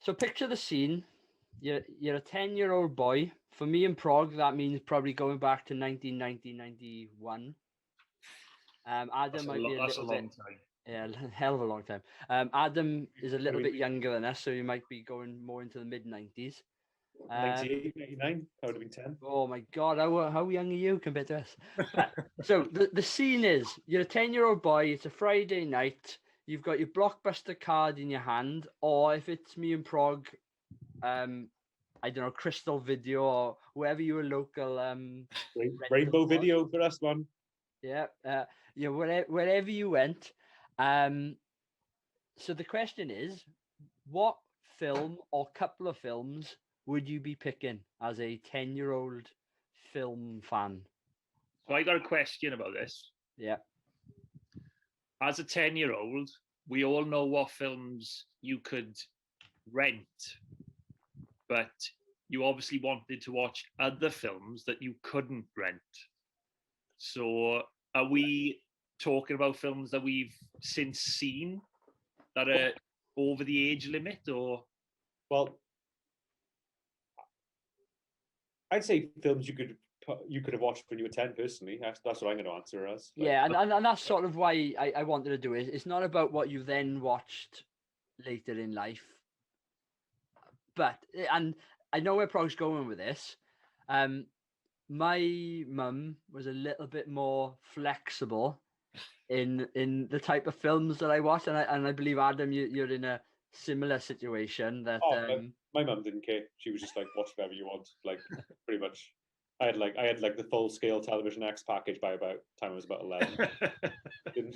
So picture the scene. You're a 10-year-old boy. For me in Prague, that means probably going back to 1990, 91. Adam might be a That's a little bit. long time. Yeah, hell of a long time. Adam is a little bit younger than us, so he might be going more into the mid-90s. 98, 99, I would have been 10. Oh my God, how young are you compared to us? So the scene is, you're a 10-year-old boy, it's a Friday night, you've got your Blockbuster card in your hand, or if it's me in Prague, I don't know, Crystal Video or whoever your local Rainbow Video for us, man. Yeah, wherever you went. So the question is, what film or couple of films would you be picking as a 10-year-old film fan? So I got a question about this. Yeah. As a 10-year-old, we all know what films you could rent, but you obviously wanted to watch other films that you couldn't rent. So are we talking about films that we've since seen that are over the age limit, or? Well, I'd say films you could have watched when you were 10. Personally, that's what I'm going to answer as. Yeah, and that's sort of why I wanted to do it. It's not about what you then watched later in life, but and I know where Prog's going with this. My mum was a little bit more flexible in the type of films that I watch, and I believe Adam, you're in a similar situation. That my mum didn't care. She was just like, watch whatever you want. Like, pretty much. I had the full scale Television X package by about time I was about 11.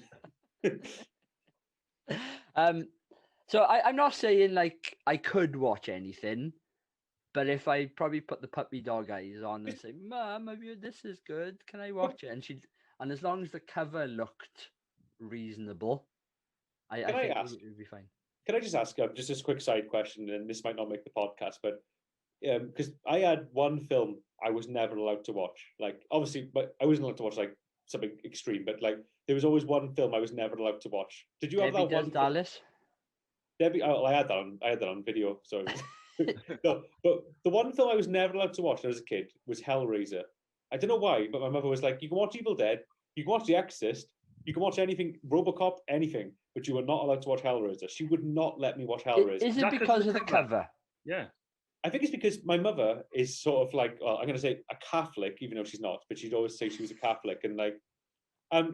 So I'm not saying like I could watch anything, but if I probably put the puppy dog eyes on and say, "Mum, this is good. Can I watch it?" And as long as the cover looked reasonable, I think it would be fine. Can I just ask just this quick side question, and this might not make the podcast, but because I had one film I was never allowed to watch. Like, obviously, but I wasn't allowed to watch like something extreme, but like there was always one film I was never allowed to watch. Did you have that one? Dallas? Debbie, I had that on video. Sorry. No, but the one film I was never allowed to watch as a kid was Hellraiser. I don't know why, but my mother was like, "You can watch Evil Dead, you can watch The Exorcist, you can watch anything, RoboCop, anything, but you are not allowed to watch Hellraiser." She would not let me watch Hellraiser. Is it because of the cover? Yeah. I think it's because my mother is sort of like, well, I'm going to say a Catholic, even though she's not, but she'd always say she was a Catholic. And like,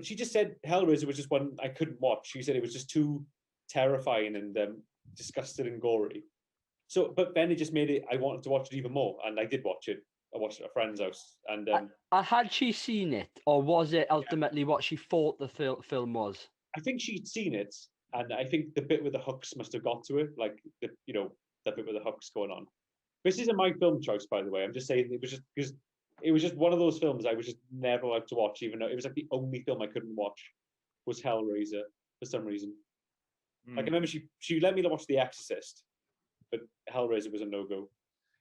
she just said Hellraiser was just one I couldn't watch. She said it was just too terrifying and disgusting and gory. So, but then it just made it, I wanted to watch it even more. And I did watch it. I watched it at a friend's house. And had she seen it, or was it ultimately what she thought the film was? I think she'd seen it. And I think the bit with the hooks must have got to it. Like, that bit with the hooks going on. This isn't my film choice, by the way. I'm just saying it was just because it was just one of those films I was just never allowed to watch, even though it was like the only film I couldn't watch was Hellraiser for some reason. Like, I remember she let me watch The Exorcist, but Hellraiser was a no-go.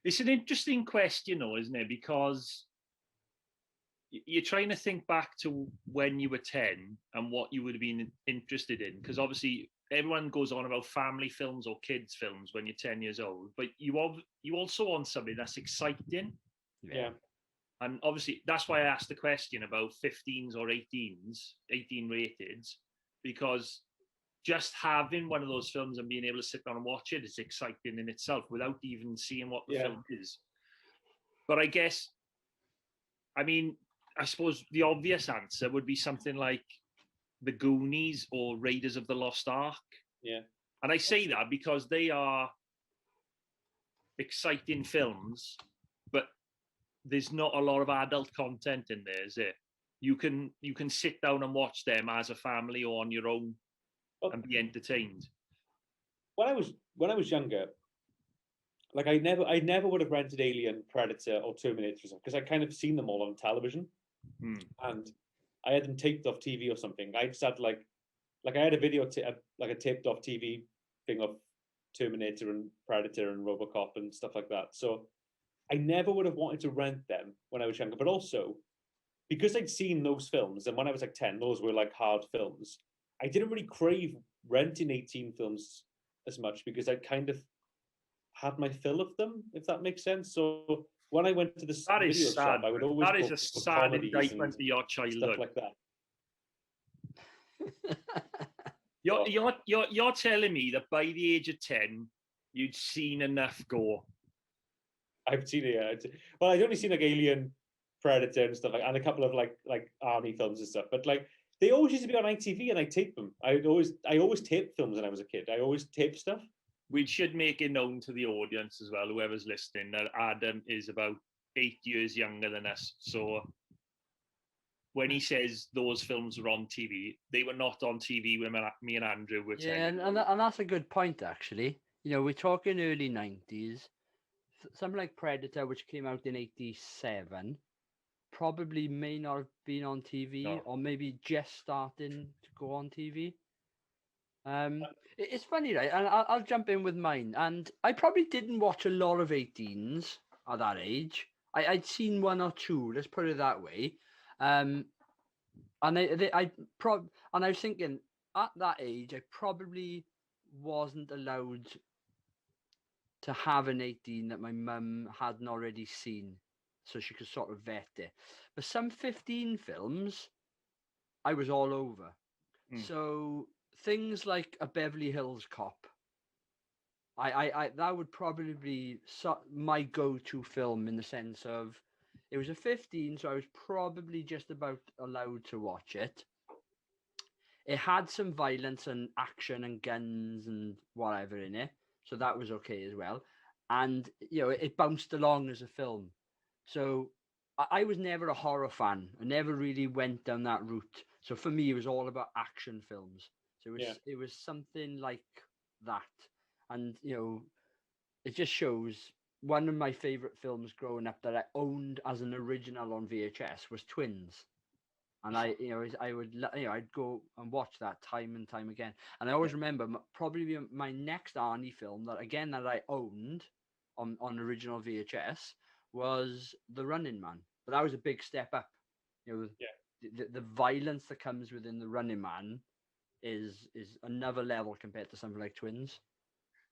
It's an interesting question, though, isn't it? Because you're trying to think back to when you were 10 and what you would have been interested in. Because obviously everyone goes on about family films or kids films when you're 10 years old, but you also want something that's exciting. Yeah. And obviously that's why I asked the question about 15s or 18s, 18 rated, because just having one of those films and being able to sit down and watch it is exciting in itself without even seeing what the film is. But I guess, I suppose the obvious answer would be something like the Goonies or Raiders of the Lost Ark. Yeah. And I say that because they are exciting films, but there's not a lot of adult content in there, is it? You can sit down and watch them as a family or on your own and be entertained. When I was younger, like I never would have rented Alien, Predator, or Terminator because I kind of seen them all on television. And I had them taped off TV or something. I just had like I had a video, like a taped off TV thing of Terminator and Predator and RoboCop and stuff like that. So I never would have wanted to rent them when I was younger. But also, because I'd seen those films, and when I was like 10, those were like hard films, I didn't really crave renting 18 films as much because I'd kind of had my fill of them, if that makes sense. So when I went to the That is video sad. shop, I would always That is look a for sad comedies indictment and of your stuff childhood. like that. You're telling me that by the age of 10, you'd seen enough gore. I've seen it. Yeah. Well, I'd only seen like Alien, Predator, and stuff like, and a couple of like army films and stuff. But like they always used to be on ITV, and I taped them. I always taped films when I was a kid. I always taped stuff. We should make it known to the audience as well, whoever's listening, that Adam is about 8 years younger than us. So when he says those films were on TV, they were not on TV when me and Andrew were 10. and that's a good point, actually. You know, we're talking early 90s. Something like Predator, which came out in 87, probably may not have been on TV, or maybe just starting to go on TV. It's funny, right? And I'll jump in with mine. And I probably didn't watch a lot of 18s at that age. I'd seen one or two, let's put it that way. And I was thinking at that age, I probably wasn't allowed to have an 18 that my mum hadn't already seen, so she could sort of vet it. But some 15 films, I was all over. So things like A Beverly Hills Cop, I that would probably be my go-to film, in the sense of it was a 15, so I was probably just about allowed to watch it. It had some violence and action and guns and whatever in it, so that was okay as well. And you know, it bounced along as a film. So I was never a horror fan. I never really went down that route. So for me, it was all about action films. So it was something like that. And you know, it just shows one of my favorite films growing up that I owned as an original on VHS was Twins. And I would, I'd go and watch that time and time again. And I always remember probably my next Arnie film that I owned on original VHS was The Running Man. But that was a big step up. You know, the violence that comes within The Running Man is another level compared to something like Twins.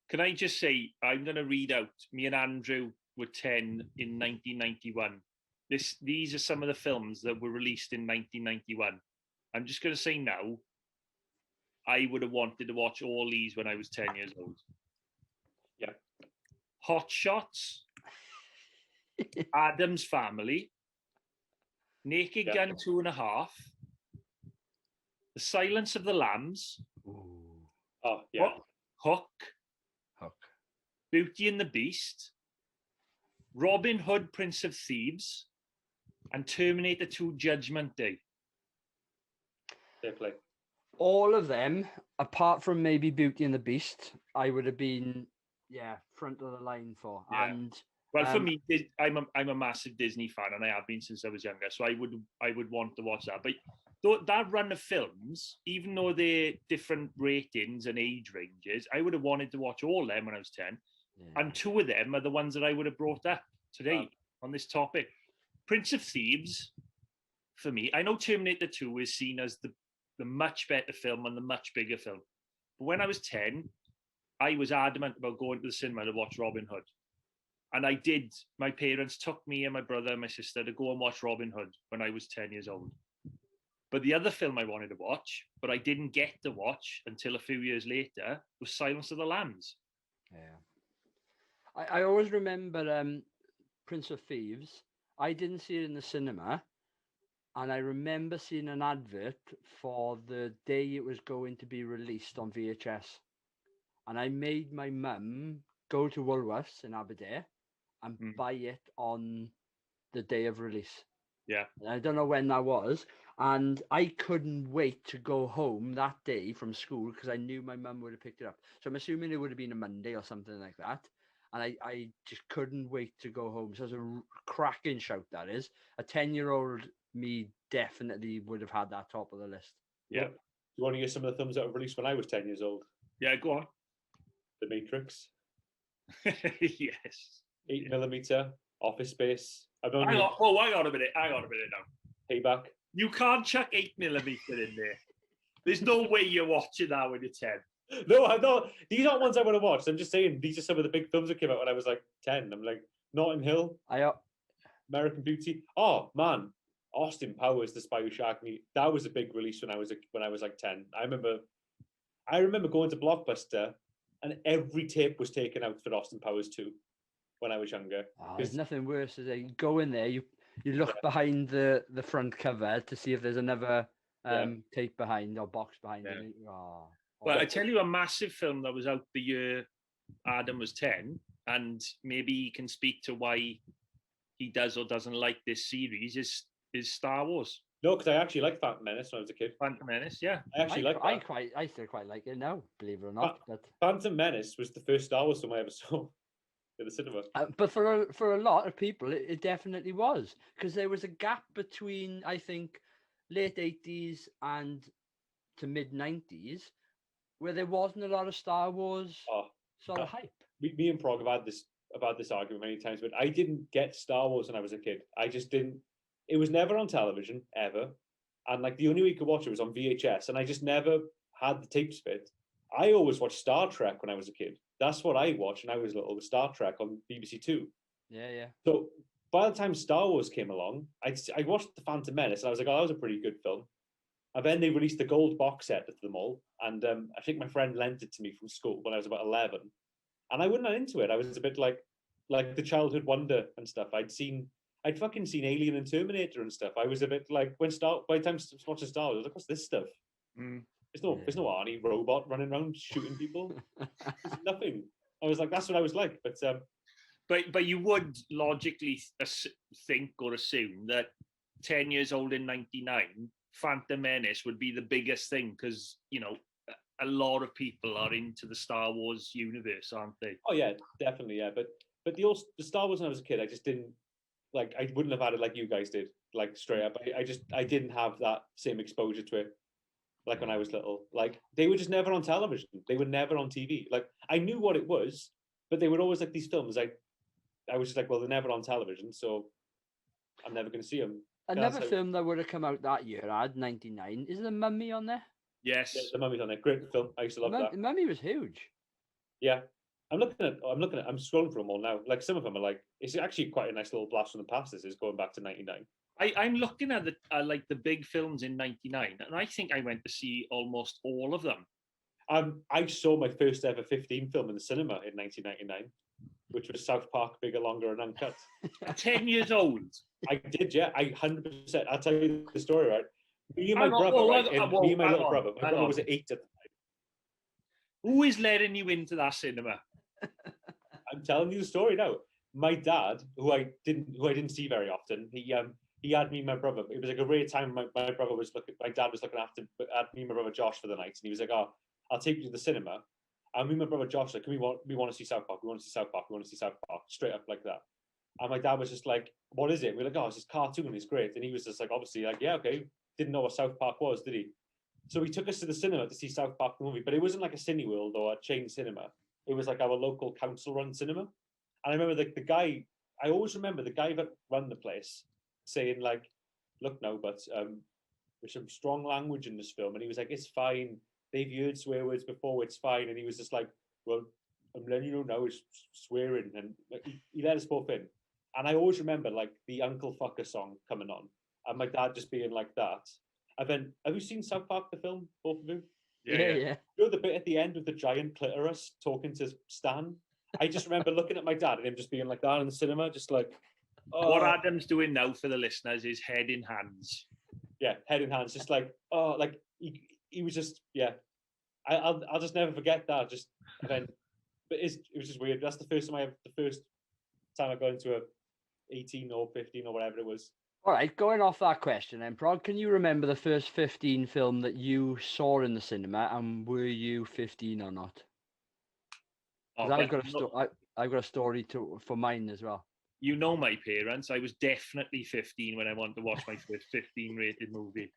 Can I just say, I'm going to read out, me and Andrew were 10 in 1991. These are some of the films that were released in 1991. I'm just going to say now, I would have wanted to watch all these when I was 10 years old. Yeah. Hot Shots, Addams Family, Naked Gun 2.5, The Silence of the Lambs, Oh, yeah. Hook, Beauty and the Beast, Robin Hood, Prince of Thieves, and Terminator 2 Judgment Day. Fair play. All of them, apart from maybe Beauty and the Beast, I would have been, front of the line for. Yeah. And well, for me, I'm a massive Disney fan, and I have been since I was younger. So I would want to watch that. But that run of films, even though they're different ratings and age ranges, I would have wanted to watch all of them when I was 10. Yeah. And two of them are the ones that I would have brought up today on this topic. Prince of Thieves, for me, I know Terminator 2 is seen as the much better film and the much bigger film. But when I was 10, I was adamant about going to the cinema to watch Robin Hood. And I did. My parents took me and my brother and my sister to go and watch Robin Hood when I was 10 years old. But the other film I wanted to watch, but I didn't get to watch until a few years later, was Silence of the Lambs. Yeah. I always remember Prince of Thieves. I didn't see it in the cinema. And I remember seeing an advert for the day it was going to be released on VHS. And I made my mum go to Woolworths in Aberdeen and buy it on the day of release. Yeah. I don't know when that was. And I couldn't wait to go home that day from school because I knew my mum would have picked it up. So I'm assuming it would have been a Monday or something like that. And I just couldn't wait to go home. So it was a cracking shout, that is. A 10-year-old me definitely would have had that top of the list. Yeah. Do you want to hear some of the films that were released when I was 10 years old? Yeah, go on. The Matrix. Yes. 8mm, Office Space. Hang on a minute now. Payback. You can't chuck 8mm in there. There's no way you're watching that when you're 10. No, I don't. These aren't ones I want to watch. I'm just saying these are some of the big films that came out when I was like 10. I'm like Notting Hill, I American Beauty. Oh man, Austin Powers, The Spy Who Shagged Me. That was a big release when I was like 10. I remember going to Blockbuster and every tape was taken out for Austin Powers 2 when I was younger. there's nothing worse than you go in there, you look behind the front cover to see if there's another tape behind or box behind it. Well, I tell you a massive film that was out the year Adam was 10, and maybe he can speak to why he does or doesn't like this series, is Star Wars. No, because I actually liked Phantom Menace when I was a kid. Phantom Menace, yeah. I actually like that. I still quite like it now, believe it or not. But Phantom Menace was the first Star Wars film I ever saw in the cinema. But for a lot of people, it definitely was, because there was a gap between, I think, late 80s and to mid 90s where there wasn't a lot of Star Wars sort of hype. Me and Prog have had this argument many times, but I didn't get Star Wars when I was a kid. I just didn't. It was never on television ever, and like the only way you could watch it was on VHS, and I just never had the tapes fit. I always watched Star Trek when I was a kid. That's what I watched when I was little, was Star Trek on BBC Two. Yeah. So by the time Star Wars came along, I watched The Phantom Menace, and I was like, oh, that was a pretty good film. And then they released the gold box set of them all, and I think my friend lent it to me from school when I was about 11, and I wasn't into it. I was a bit like the childhood wonder and stuff. I'd fucking seen Alien and Terminator and stuff. I was a bit like by the time I was watching Star Wars, I was like, what's this stuff? There's no Arnie robot running around shooting people. There's nothing. I was like, that's what I was like. But you would logically think or assume that 10 years old in 99, Phantom Menace would be the biggest thing, because a lot of people are into the Star Wars universe, aren't they? Oh yeah, definitely, yeah. But the Star Wars when I was a kid, I just didn't like. I wouldn't have had it like you guys did, like straight up. I didn't have that same exposure to it, like when I was little. Like they were just never on television. They were never on TV. Like I knew what it was, but they were always like these films. I was just like, well, they're never on television, so I'm never going to see them. Another film that would have come out that year, I had 99. Is The Mummy on there? Yes. Yeah, The Mummy's on there. Great film. I used to love that. Mummy was huge. Yeah. I'm scrolling through them all now. Like some of them are like, it's actually quite a nice little blast from the past. This is going back to 99. I'm looking at the big films in 99, and I think I went to see almost all of them. I saw my first ever 15 film in the cinema in 1999, which was South Park, Bigger, Longer, and Uncut. 10 years old. I did, yeah. I 100%. I'll tell you the story, right? Me and my brother, me and my little brother. My brother was 8 at the time. Who is letting you into that cinema? I'm telling you the story now. My dad, who I didn't see very often, he had me and my brother. It was like a rare time. My dad was looking after me and my brother Josh for the night, and he was like, "Oh, I'll take you to the cinema." And me and my brother Josh like, we want to see South Park. We want to see South Park. We want to see South Park. Straight up like that. And my dad was just like, "What is it?" We're like, "Oh, it's this cartoon. It's great." And he was just like, obviously, like, "Yeah, okay." Didn't know what South Park was, did he? So he took us to the cinema to see South Park the movie, but it wasn't like a Cineworld or a chain cinema. It was like our local council-run cinema. And I remember the guy. I always remember the guy that ran the place saying like, "Look now, but there's some strong language in this film." And he was like, "It's fine. They've heard swear words before. It's fine." And he was just like, "Well, I'm letting you know now it's swearing." And he let us both in. And I always remember like the Uncle Fucker song coming on, and my dad just being like that. And then, have you seen South Park the film, both of you? Yeah. You know the bit at the end with the giant clitoris talking to Stan? I just remember looking at my dad and him just being like that in the cinema, just like. Oh. What Adam's doing now for the listeners is head in hands. Yeah, head in hands, just like like he was just I'll just never forget that. Just and then, but it was just weird. That's the first time I got into a 18 or 15 or whatever it was. All right, going off that question then, Prog, can you remember the first 15 film that you saw in the cinema, and were you 15 or not? I've got a story for mine as well. You know my parents. I was definitely 15 when I wanted to watch my first 15 rated movie.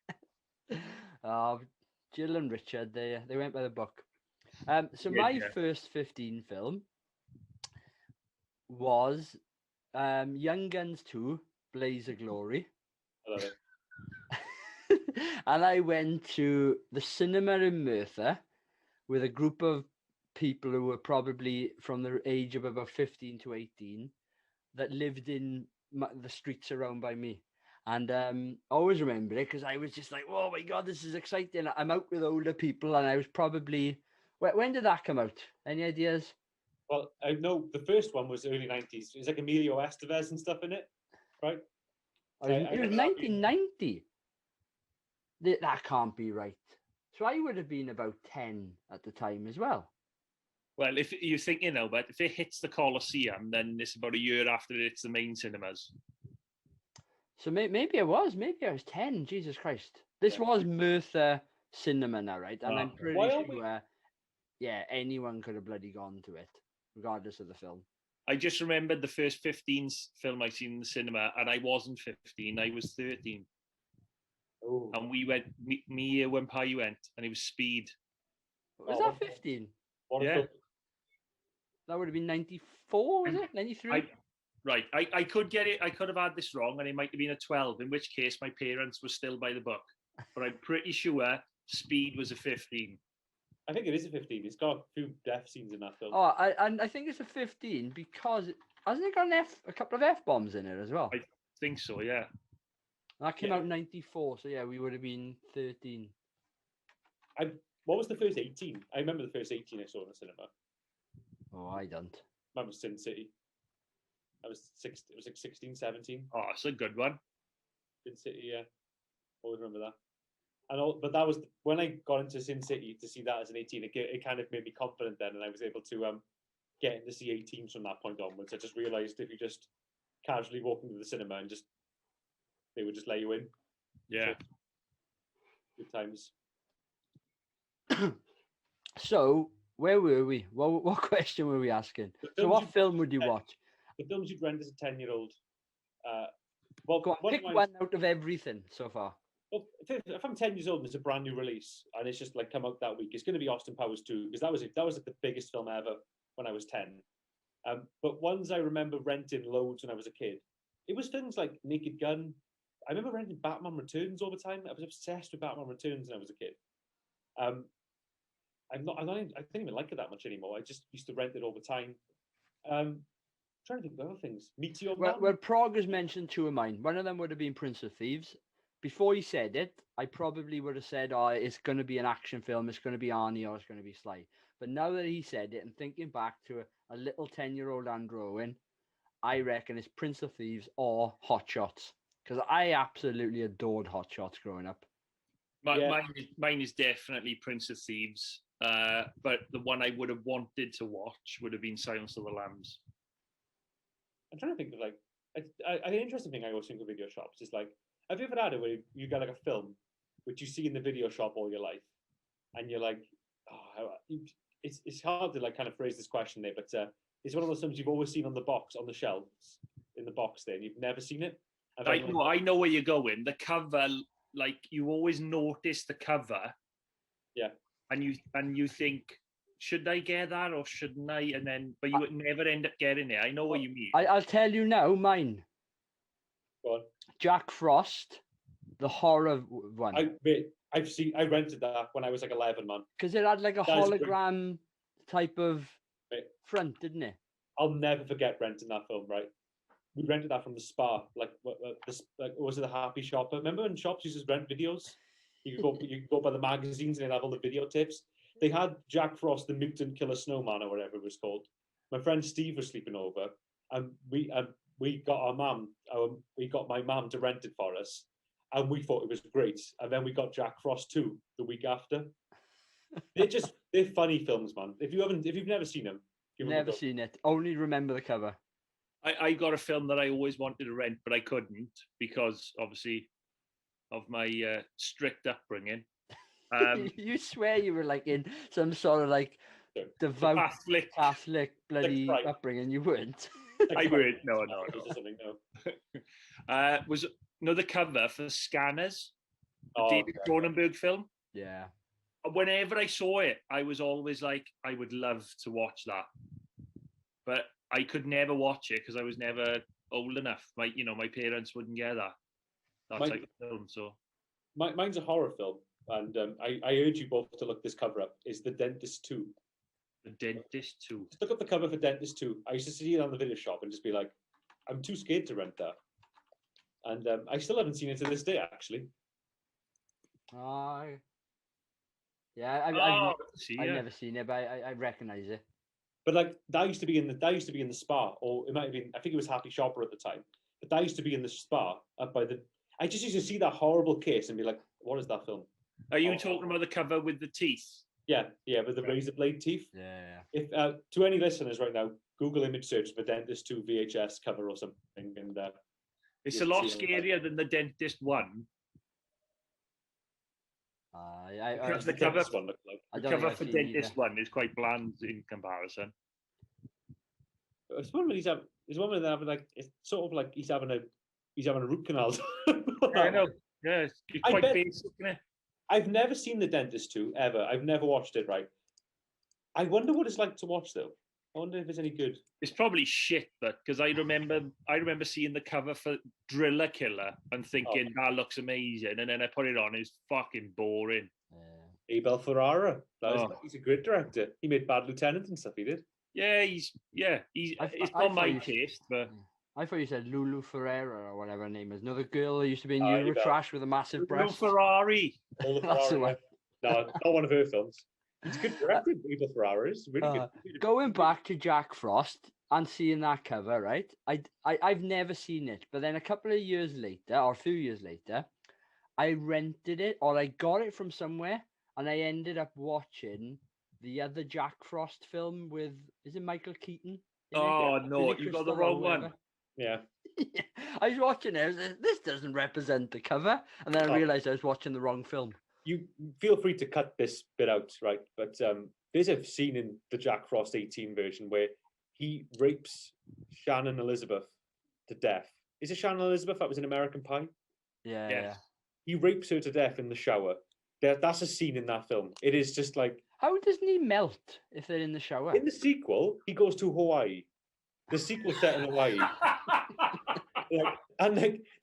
Jill and Richard, they went by the book. So my first 15 film was Young Guns 2, Blaze of Glory. I love it. And I went to the cinema in Merthyr with a group of people who were probably from the age of about 15 to 18 that lived in the streets around by me. And I always remember it because I was just like, oh my God, this is exciting. I'm out with older people, and I was probably, when did that come out? Any ideas? Well, I know the first one was early 90s. It was like Emilio Estevez and stuff in it, right? It was 1990. That can't be right. So I would have been about 10 at the time as well. Well, if you think, but if it hits the Coliseum, then it's about a year after it hits the main cinemas. So maybe I was 10. Jesus Christ. This was Merthyr Cinema now, right? And I'm pretty sure, anyone could have bloody gone to it, regardless of the film. I just remembered the first 15 film I seen in the cinema, and I wasn't 15, I was 13. Oh. And we went, me, when Pai went, and it was Speed. Was that 15? Yeah. That would have been 94, was it? 93? Right. I could get it. I could have had this wrong, and it might have been a 12, in which case my parents were still by the book. But I'm pretty sure Speed was a 15. I think it is a 15. It's got a few death scenes in that film. Oh, I think it's a 15 because hasn't it got a couple of F-bombs in it as well? I think so, yeah. That came out in 94, so yeah, we would have been 13. What was the first 18? I remember the first 18 I saw in the cinema. Oh, I don't. Mine was Sin City. It was like 16, 17. Oh, it's a good one. Sin City, yeah. Always remember that. But that was when I got into Sin City to see that as an 18. It kind of made me confident then, and I was able to get into see 18s from that point onwards. I just realised if you just casually walk into the cinema and they would just let you in. Yeah. So, good times. So where were we? What question were we asking? So what film would you watch? The films you'd rent as a 10-year-old. Go on, pick one out of everything so far. Well, if I'm 10 years old and it's a brand new release and it's just like come out that week, it's going to be Austin Powers 2 because that was like the biggest film ever when I was 10. But ones I remember renting loads when I was a kid, it was things like Naked Gun. I remember renting Batman Returns all the time. I was obsessed with Batman Returns when I was a kid. I don't even like it that much anymore. I just used to rent it all the time. Trying to think of other things. Meteor Man. Well, Prague has mentioned two of mine. One of them would have been Prince of Thieves. Before he said it, I probably would have said, oh, it's going to be an action film, it's going to be Arnie, or it's going to be Sly. But now that he said it, and thinking back to a little 10-year-old Andrew Owen, I reckon it's Prince of Thieves or Hot Shots. Because I absolutely adored Hot Shots growing up. Mine is definitely Prince of Thieves. But the one I would have wanted to watch would have been Silence of the Lambs. I'm trying to think of like an interesting thing I always think of video shops is like, have you ever had it where you get like a film which you see in the video shop all your life, and you're like, oh, it's hard to like kind of phrase this question there, but it's one of those films you've always seen on the box on the shelves in the box there, and you've never seen it. I know where you're going. The cover, like you always notice the cover, yeah, and you think, should I get that or shouldn't I? And then, but you would never end up getting it. I know what you mean. I'll tell you now, mine. Go on. Jack Frost, the horror one. I rented that when I was like 11, man. Because it had like a hologram type of front, didn't it? I'll never forget renting that film, right? We rented that from the Spa, like was it the Happy Shopper? Remember when shops used to rent videos? You could go by the magazines and they'd have all the videotapes. They had Jack Frost, the Mutant Killer Snowman, or whatever it was called. My friend Steve was sleeping over, and we got my mum to rent it for us, and we thought it was great. And then we got Jack Frost 2 the week after. They're funny films, man. If you've never seen them, never seen it. Only remember the cover. I got a film that I always wanted to rent, but I couldn't because obviously of my strict upbringing. You swear you were like in some sort of like devout Catholic bloody upbringing. You weren't. I weren't. No. Was the cover for Scanners, the David Cronenberg film? Yeah. Whenever I saw it, I was always like, I would love to watch that, but I could never watch it because I was never old enough. My parents wouldn't get that type of film. So mine's a horror film. and I urge you both to look this cover up. Is The Dentist 2. The Dentist 2. Just look up the cover for Dentist 2. I used to see it on the video shop and just be like, I'm too scared to rent that. And I still haven't seen it to this day, actually. Yeah, I've never seen it, but I recognise it. But like that used to be in the spa, or it might have been. I think it was Happy Shopper at the time. But that used to be in the spa up by the. I just used to see that horrible case and be like, "What is that film?" Are you talking about the cover with the teeth? Yeah, with the razor blade teeth. Yeah. If to any listeners right now, Google image search for Dentist 2 VHS cover or something, and it's a lot scarier than the Dentist 1. The cover one looked like. The cover for Dentist 1 is quite bland in comparison. It's one where he's having like it's sort of like he's having a root canal. I know. Yeah, it's quite basic, isn't it? I've never seen The Dentist 2 ever. I've never watched it. Right. I wonder what it's like to watch though. I wonder if it's any good. It's probably shit, but because I remember seeing the cover for Driller Killer and thinking that looks amazing, and then I put it on. It's fucking boring. Abel Ferrara. He's a great director. He made Bad Lieutenant and stuff. He did. Yeah, it's not my taste, but I thought you said Lulu Ferreira or whatever her name is. Another girl who used to be in Eurotrash with a massive breast. Ferrari. That's the one. No, not one of her films. It's good directed. Abel Ferrara is really good. Going back to Jack Frost and seeing that cover, right? I've never seen it, but then a couple of years later, or a few years later, I rented it or I got it from somewhere, and I ended up watching the other Jack Frost film with, is it Michael Keaton? Oh no, you got the wrong one. Yeah. I was watching it. I was like, this doesn't represent the cover, and then I realized I was watching the wrong film. You feel free to cut this bit out, right? But there's a scene in the Jack Frost 18 version where he rapes Shannon Elizabeth to death. Is it Shannon Elizabeth? That was in American Pie. Yeah. He rapes her to death in the shower. That's a scene in that film. It is just like. How doesn't he melt if they're in the shower? In the sequel, he goes to Hawaii. The sequel set in Hawaii.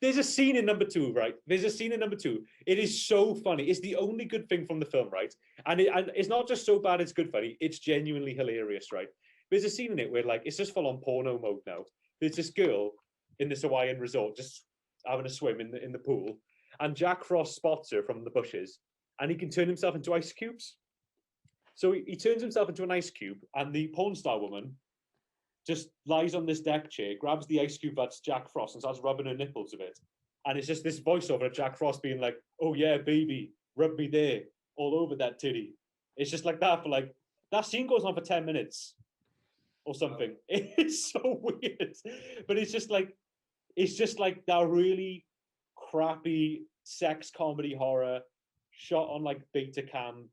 There's a scene in number 2, right? There's a scene in number 2. It is so funny. It's the only good thing from the film, right? And it's not just so bad it's good funny. It's genuinely hilarious, right? There's a scene in it where it's just full on porno mode now. There's this girl in this Hawaiian resort just having a swim in the pool, and Jack Frost spots her from the bushes, and he can turn himself into ice cubes. So he turns himself into an ice cube, and the porn star woman just lies on this deck chair, grabs the ice cube that's Jack Frost and starts rubbing her nipples a bit. And it's just this voiceover of Jack Frost being like, "Oh yeah, baby, rub me there, all over that titty." It's just like that for that scene goes on for 10 minutes or something. It's so weird. But it's just like that really crappy sex comedy horror shot on beta cam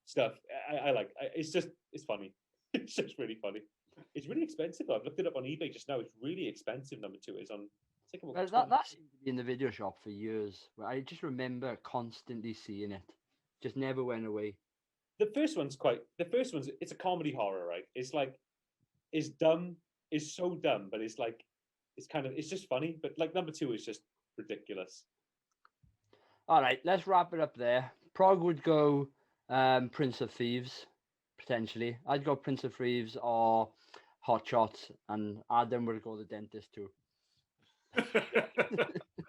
stuff. It's funny. It's just really funny. It's really expensive though. I've looked it up on eBay just now. It's really expensive. Number 2 is on. That seemed to be in the video shop for years. I just remember constantly seeing it. Just never went away. The first one's it's a comedy horror, right? It's it's dumb. It's so dumb, but it's just funny. But number 2 is just ridiculous. All right, let's wrap it up there. Prog would go Prince of Thieves, potentially. I'd go Prince of Thieves or Hot Shots, and Adam would go The Dentist 2.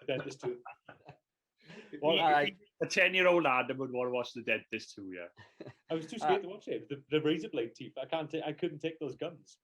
Dentist 2. Well, a 10-year-old Adam would want to watch The Dentist 2, yeah. I was too scared to watch it. The razor blade teeth. I couldn't take those guns.